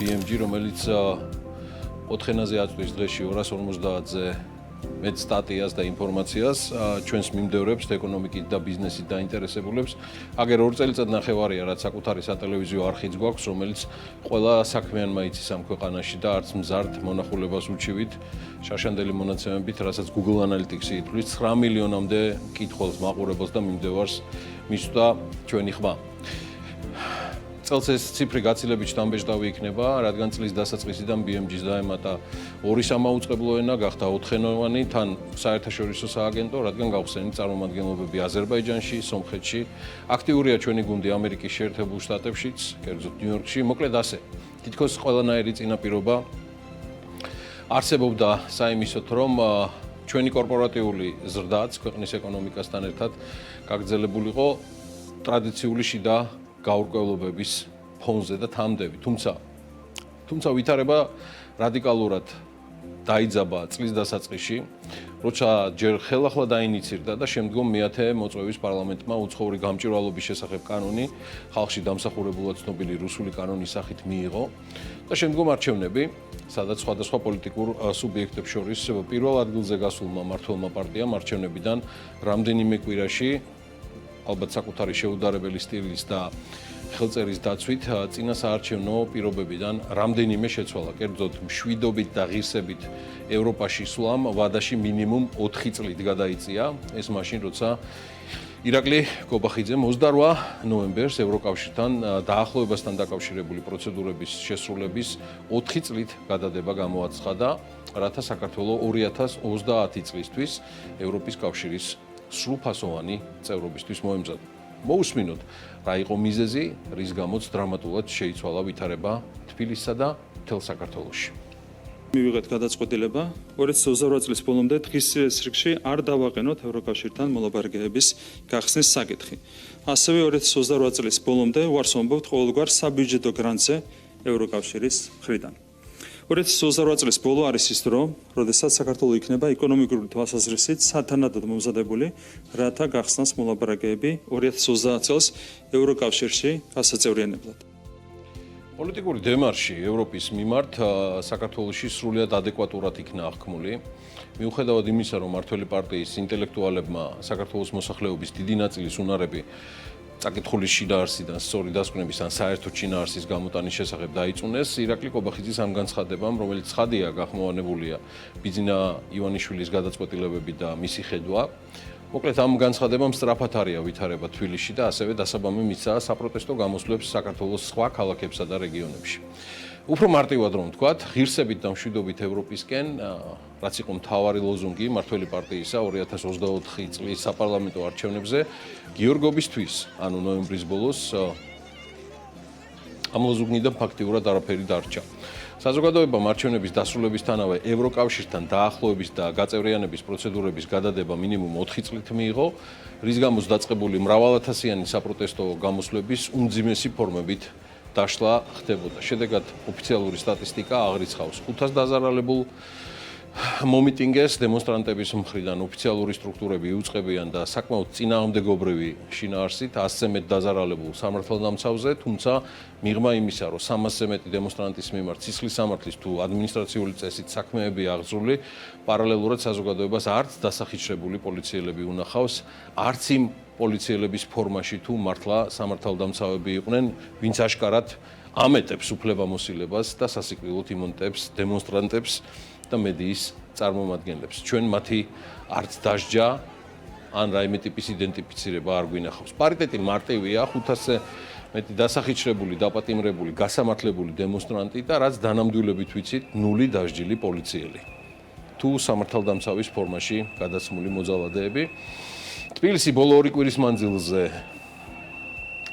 BMG, რომელიც 4 ენაზე აწვდის დღეში 250-ზე მეტ სტატიას და ინფორმაციას ჩვენს მიმდევრებს, ეკონომიკით და ბიზნესით დაინტერესებულებს. აგერ 2 წელიწადნახევარია, რაც საკუთარი სატელევიზიო არხიც გვაქვს, რომელიც ყველა საქმიანმა იცის ამ ქვეყანაში და არც მზარდ მონახულებას უჩივით. შარშანდელი მონაცემებით, რასაც Google Analytics-ი ითვლის, 9 მილიონამდე მკითხველს, მაყურებელს და მიმდევარს მისვდა ჩვენი ხმა. წელს ეს ციფრი გაცილებით შთამბეჭდავი იქნება, რადგან წლის დასაწყისიდან BMG-ს დაემატა 2 სამაუწყებლო ენა, გახდა 4-ენოვანი, თან საერთაშორისო სააგენტო, რადგან გავხსენით წარმომადგენლობები აზერბაიჯანში, სომხეთში, აქტიურია ჩვენი გუნდი ამერიკის შეერთებულ შტატებშიც, კერძოდ ნიუ-იორკში, მოკლედ ასე. თითქოს ყველანაირი წინაპირობა არსებობდა საიმისოთ, რომ ჩვენი კორპორატიული ზრდაც ქვეყნის ეკონომიკასთან ერთად გაგრძელებულიყო ტრადიციული შიდა გაურკვევლობების ფონზე და თამდები. თუმცა ვითარება რადიკალურად დაიძაბა წლის დასაწყისში, როცა ჯერ ხელახლა დაინიცირდა და შემდგომ მეათე მოწვევის პარლამენტმა უცხოური გამჭვირვალობის შესახებ კანონი, ხალხში დამსახურებულად ცნობილი რუსული კანონის სახით მიიღო და შემდგომ არჩევნები, სადაც სხვადასხვა პოლიტიკურ სუბიექტებს შორის პირველ ადგილზე გასულმა მმართველმა პარტიამ არჩევნებიდან რამდენიმე კვირაში ალბათ საკუთარი შეუდარებელი სტილის და ხელწერის დაცვით წინა საარჩევნო პირობებიდან რამდენიმე შეცვალა. კერძოდ მშვიდობით და ღირსებით ევროპაში სვლამ ვადაში მინიმუმ 4 წლით გადაიწია. ეს მაშინ, როცა ირაკლი კობახიძემ 28 ნოემბერს ევროკავშირთან დაახლოებასთან დაკავშირებული პროცედურების შესრულების 4 წლით გადადება გამოაცხადა, რათა საქართველოს 2030 წლისთვის ევროპის კავშირის სრულფასოვანი წევრობისთვის მოემზადა. მოусმინოთ, რა იყო მიზეზი, რის გამოც დრამატულად შეიცვალა ვითარება თბილისსა და მთელ საქართველოში. მივიღეთ გადაწყვეტილება 2028 წლის ბოლომდე დღის რიგში არ დავაყენოთ ევროკავშირთან მოლაპარაკებების გახსნის საკითხი. ასევე 2028 წლის ბოლომდე უარს ვამბობთ ყოველგვარ საბიუჯეტო გრანტზე ევროკავშირის მხრიდან. 2028 წლის ბოლო არის ის დრო, როდესაც საქართველო იქნება ეკონომიკური თვალსაზრისით სათანადოდ მომზადებული, რათა გახსნას მოლაპარაკებები 2030 წელს ევროკავშირში გასაწევრიანებლად. პოლიტიკური დემარში ევროპის მიმართ საქართველოში სრულიად ადეკვატურად იქნა აღქმული. მიუხედავად იმისა, რომ მართველი პარტიის ინტელექტუალებმა საქართველოს მოსახლეობის დიდი ნაწილის უნარები წაკითხული შინაარსიდან სწორი დასკვნების ან საერთო შინაარსის გამოტანის შესახებ დაიწუნეს, ირაკლი კობახიძის ამ განცხადებამ, რომელიც ცხადია გახმოვანებულია ბიძინა ივანიშვილის გადაწყვეტილებები და მისი ხედვა. მოკლედ ამ განცხადებამ სწრაფად არია ვითარება თბილისში და ასევე დასაბამი მისცა საპროტესტო გამოსვლებს საქართველოს სხვა ქალაქებსა და რეგიონებში. უფრო მარტივად რომ ვთქვათ, ღირსებით და მშვიდობით ევროპისკენ, რაც იყო მთავარი ლოზუნგი მართველი პარტიისა 2024 წლის საპარლამენტო არჩევნებზე, გიორგობისთვის, ანუ ნოემბრის ბოლოს ამ ლოზუნგიდან ფაქტიურად არაფერი დარჩა. საზოგადოებამ არჩევნების დასრულებისთანავე ევროკავშირთან დაახლოების და გაწევრიანების პროცედურების გადადება მინიმუმ 4 წლით მიიღო, რის გამოც დაწყებული მრავალათასიანი საპროტესტო გამოსვლების უმძიმესი ფორმებით დაშლა ხდებოდა. შედეგად ოფიციალური სტატისტიკა აღრიცხავს 500 დაზარალებულ მომიტინგეს დემონსტრანტების მხრიდან ოფიციალური სტრუქტურები იუწყებიან და საკმაოდ წინააღმდეგობრივი შინაარსით 100-ზე მეტ დაზარალებულ სამართალდამცავზე, თუმცა მიღმა იმისა, რომ 300-ზე მეტი დემონსტრანტის მიმართ სისხლის სამართლის თუ ადმინისტრაციული წესით საქმეები აღძრული, პარალელურად საზოგადოებას არც დასახიჩრებული პოლიციელები უნახავს, არც იმ პოლიციელების ფორმაში თუ მართლა სამართალდამცავები იყვნენ, ვინც აშკარად ამეტებს უფლებამოსილებას და სასიკვდილოდ იმონტებს დემონსტრანტებს და მედიის წარმომადგენლებს. ჩვენ მათი არც დასჯა ან რაიმე ტიპის იდენტიფიცირება არ გვინახავს. პარიტეტი მარტივია, 500-ზე მეტი დასახიჩრებული, დაპატიმრებული, გასამართლებული დემონსტრანტი და რაც დანამდვილებით ვიცით, 0 დასჯილი პოლიციელი. თუ სამართალდამცავის ფორმაში გადაცმული მოძალადეები. თბილისი ბოლო 2 კვირის მანძილზე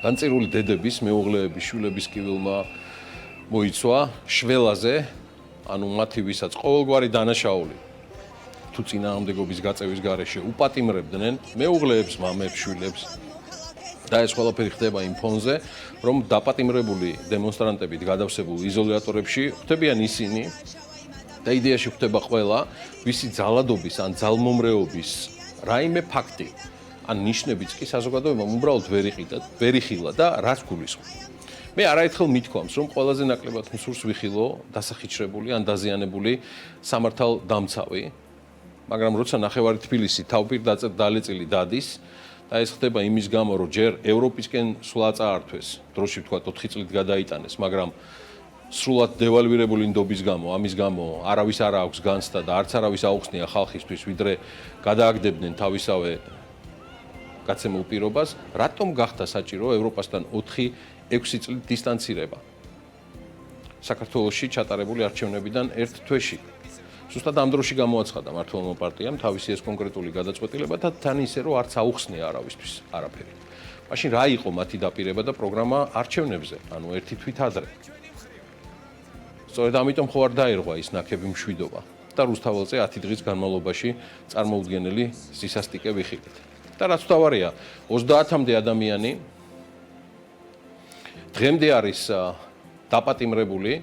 განწირული დედების, მეუღლეების, შვილების კივილმა მოიცვა შველაზე, ანუ მათი ვისაც ყოველგვარი დანაშაული თუ წინააღმდეგობის გაწევის გარეშე უპატიმრებდნენ მეუღლეებს, მამებს, შვილებს და ეს ყველაფერი ხდება იმ ფონზე, რომ დაპატიმრებული დემონსტრანტებით გადავსებულ იზოლატორებში ხვდებიან ისინი და იდეაში ხვდება ყველა, ვისი ძალადობის ან ძალმომრეობის რაიმე ფაქტი ან ნიშნებიც კი საზოგადოებამ უბრალოდ ვერ იხილა და რაც გულისხმობს. მე არაერთხელ მithქვამს, რომ ყველაზე ნაკლებად მსურს ვიხილო დასახიჩრებული ან დაზიანებული სამართალდამცავი, მაგრამ როცა ნახევარი თბილისი თავპირ დალეწილი დადის და ეს ხდება იმის გამო, რომ ჯერ ევროპისკენ სულ აწაართვეს, დროში ვთქვათ 4 წლით გადაიტანეს, მაგრამ სრულად დევალვირებული ნდობის გამო, ამის გამო არავის არ აქვს განცდა და არც არავის აუხსნია ხალხისთვის, ვიდრე გადააგდებდნენ თავისავე გაცემულ პირობას, რატომ გახდა საჭირო ევროპასთან 4-6 წლით დისტანცირება საქართველოში ჩატარებული არჩევნებიდან ერთ თვეში. ზუსტად ამ დროში გამოაცხადა მართლმორალ პარტიამ თავისი ეს კონკრეტული გადაწყვეტილება და თან ისე რომ არც აუხსნია არავისთვის არაფერი. მაშინ რა იყო მათი დაპირება და პროგრამა არჩევნებზე, ანუ ერთი თვით ადრე. სწორედ ამიტომ ხო არ დაერღვა ის ნაქები მშვიდობა და რუსთაველზე 10 დღის განმავლობაში წარმოუდგენელი სისასტიკე ვიხილეთ. და რაც თავარია, 30-მდე ადამიანი დღემდე არის დაპატიმრებული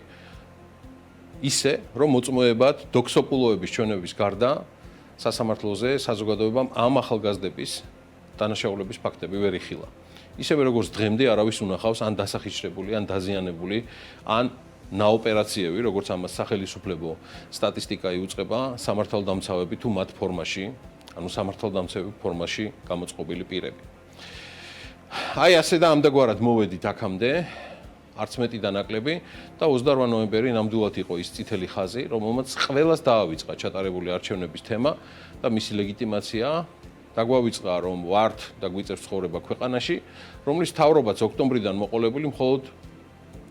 ისე, რომ მოწმოებად დოქსოპულოების ჩვენების გარდა სასამართლოზე საზოგადოებამ ამ ახალგაზრდების დანაშაულების ფაქტები ვერ იხილა. ისევე როგორც დღემდე არავის უნახავს ან დასახიჩრებული, ან დაზიანებული, ან ნაოპერაციები, როგორც ამას სახელისუფლებო სტატისტიკა იუწყება, სამართალდამცავები თუ მათ ფორმაში, ანუ სამართალდამცავი ფორმაში გამოწყობილი პირები. აი ასე და ამდაგვარად მოვედით აქამდე, არც მეტი და ნაკლები და 28 ნოემბერი ნამდვილად იყო ის წითელი ხაზი, რომელმაც ყველას დაავიწყა ჩატარებული არჩევნების თემა და მისი ლეგიტიმაცია დაგვავიწყა, რომ ვართ და გვიწევს ცხოვრება ქვეყანაში, რომლის თავრობაც ოქტომბრიდან მოყოლებული მხოლოდ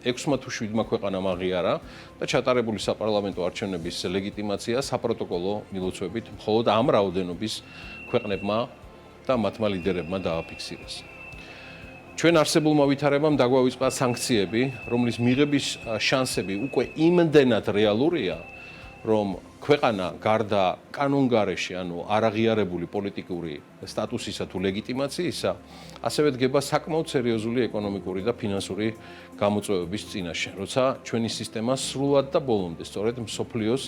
6 თუ 7 ქვეყანამ აღიარა და ჩატარებული საპარლამენტო არჩევნების ლეგიტიმაცია საპროტოკოლო მილოცვებით მხოლოდ ამ რაოდენობის ქვეყნებმა და მათმა ლიდერებმა დააფიქსირეს. ჩვენ არსებულმა ვითარებამ დაგვავიწყა სანქციები, რომლის მიღების შანსები უკვე იმდენად რეალურია, რომ ქვეყანა გარდა კანონგარეში, ანუ არაღიარებული პოლიტიკური სტატუსისა თუ ლეგიტიმაციისა, ასევე დგება საკმაოდ სერიოზული ეკონომიკური და ფინანსური გამოწვევების წინაშე, როცა ჩვენი სისტემა სრულად და ბოლომდე სწორედ მსოფლიოს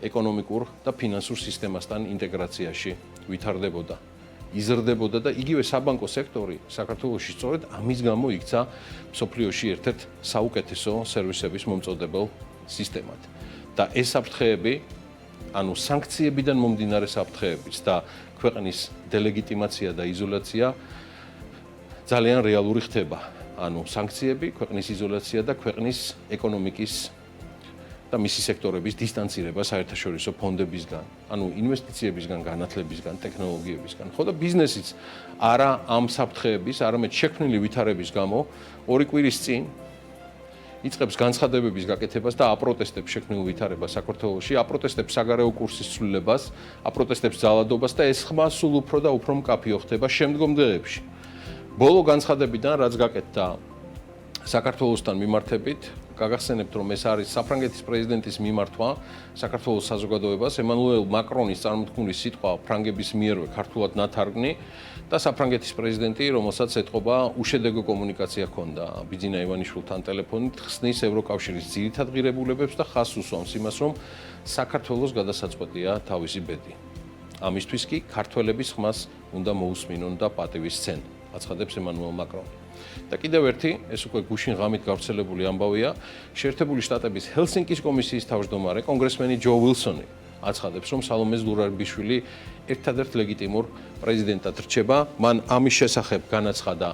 ეკონომიკურ და ფინანსურ სისტემასთან ინტეგრაციაში ვითარდებოდა. იზრდებოდა და იგივე საბანკო სექტორი საქართველოში სწორედ ამის გამო იქცა მსოფლიოში ერთ-ერთ საუკეთესო სერვისების მომწოდებელ სისტემად. და ეს საფრთხეები, ანუ სანქციებიდან მომდინარე საფრთხეებიც და ქვეყნის დელეგიტიმაცია და იზოლაცია ძალიან რეალური ხდება. ანუ სანქციები, ქვეყნის იზოლაცია და ქვეყნის ეკონომიკის და მისი სექტორების დისტანცირება საერთაშორისო ფონდებისგან, ანუ ინვესტიციებისგან, განათლებისგან, ტექნოლოგიებისგან. ხო და ბიზნესიც არა ამ საფრთხეების, არამედ შექმნილი ვითარების გამო 2 კვირის წინ იწყებს განცხადებების გაკეთებას და აპროტესტებს შექმნილ ვითარებას საქართველოში, აპროტესტებს საგარეო კურსის ცვლილებას, აპროტესტებს ძალადობას და ეს ხმა სულ უფრო და უფრო მკაფიო ხდება შემდგომ დღეებში. ბოლო განცხადებიდან რაც გაკეთდა საქართველოსთან მიმართებით, გაგახსენებთ, რომ ეს არის საფრანგეთის პრეზიდენტის მიმართვა საქართველოს საზოგადოებას, ემანუელ მაკრონის წარმოთქმული სიტყვა ფრანგების მიერვე ქართულად ნათარგმნი და საფრანგეთის პრეზიდენტი, რომელსაც ეთყობა უშედეგო კომუნიკაცია ჰქონდა ბიძინა ივანიშვილთან ტელეფონით, ხსნის ევროკავშირის ძირითად ღირებულებებს და ხაზს უსვამს იმას, რომ საქართველოს გადასაწყვეტია თავისი ბედი. ამისთვის კი ქართველების ხმას უნდა მოусმინონ და პატივისცენ, აცხადებს ემანუელ მაკრონი. და კიდევ ერთი, ეს უკვე გუშინ ღამით გავრცელებული ამბავია, შეერთებული შტატების ჰელსინკის კომისიის თავმჯდომარე კონგრესმენი ჯო უილსონი აცხადებს, რომ სალომე ზურაბიშვილი ერთადერთ ლეგიტიმურ პრეზიდენტად რჩება. მან ამის შესახებ განაცხადა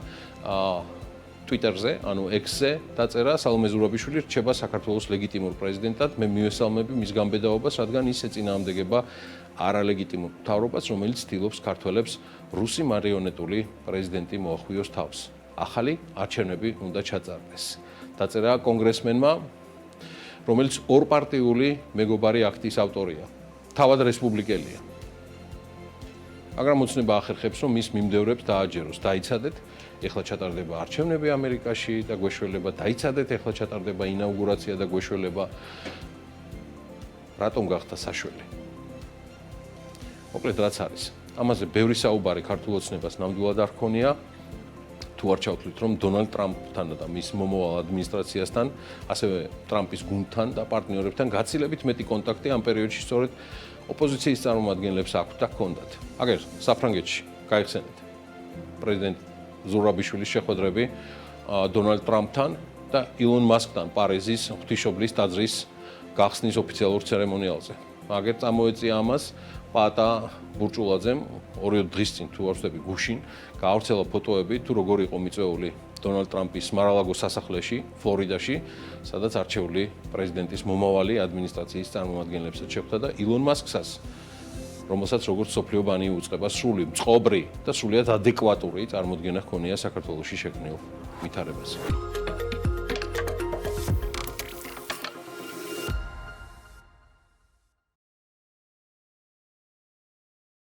Twitter-ზე, ანუ X-ზე დაწერა, სალომე ზურაბიშვილი რჩება საქართველოს ლეგიტიმურ პრეზიდენტად. მე მივესალმები მის გამბედაობას, რადგან ის ეწინააღმდეგება არალეგიტიმურ მთავრობას, რომელიც ცდილობს ქართველებს რუსი მარიონეტული პრეზიდენტი მოახვიოს თავს. ახალი არჩევნები უნდა ჩაწარდეს. დაწერა კონგრესმენმა, რომელიც ორპარტიული მეგობარი აქტის ავტორია. თავად რესპუბლიკელია. მაგრამ ოცნება ახერხებს, რომ მის მიმდევრებს დააჯეროს, დაიცადეთ, ეხლა ჩატარდება არჩევნები ამერიკაში და გვეშველება, დაიცადეთ, ეხლა ჩატარდება ინაუგურაცია და გვეშველება. რატომ გახდა საშველი? მოკლედ რაც არის. ამაზე ბევრი საუბარი ქართულ ოცნებას ნამდვილად არ ჰქონია. თუ არ ჩავთვლით, რომ დონალდ ტრამპთან და მის მომავალ ადმინისტრაციასთან, ასევე ტრამპის გუნდთან და პარტნიორებთან გაცილებით მეტი კონტაქტი ამ პერიოდში სწორედ ოპოზიციის წარმომადგენლებს აქვთ და ჰქონდათ. აგერ საფრანგეთში გაიხსენეთ პრეზიდენტ ზურაბიშვილის შეხვედრები დონალდ ტრამპთან და ილონ მასკთან პარიზის ღვთისმშობლის ტაძრის გახსნის ოფიციალურ ცერემონიალზე. აგერ წამოეწია ამას პატა ბურჭულაძემ 2 დღის წინ თუ არ ვცდები გუშინ გაავრცელა ფოტოები თუ როგორ იყო მიწვეული დონალდ ტრამპის მარ-ა-ლაგოს სასახლეში, ფლორიდაში, სადაც არჩეული პრეზიდენტის მომავალი ადმინისტრაციის წარმომადგენლებსაც შეხვდა და ილონ მასკსაც, რომელსაც როგორც სოფლიო ბანი უწყება, სრული მწყობრი და სრულიად ადეკვატური წარმოდგენა ჰქონია საქართველოში შექმნილ ვითარებაზე.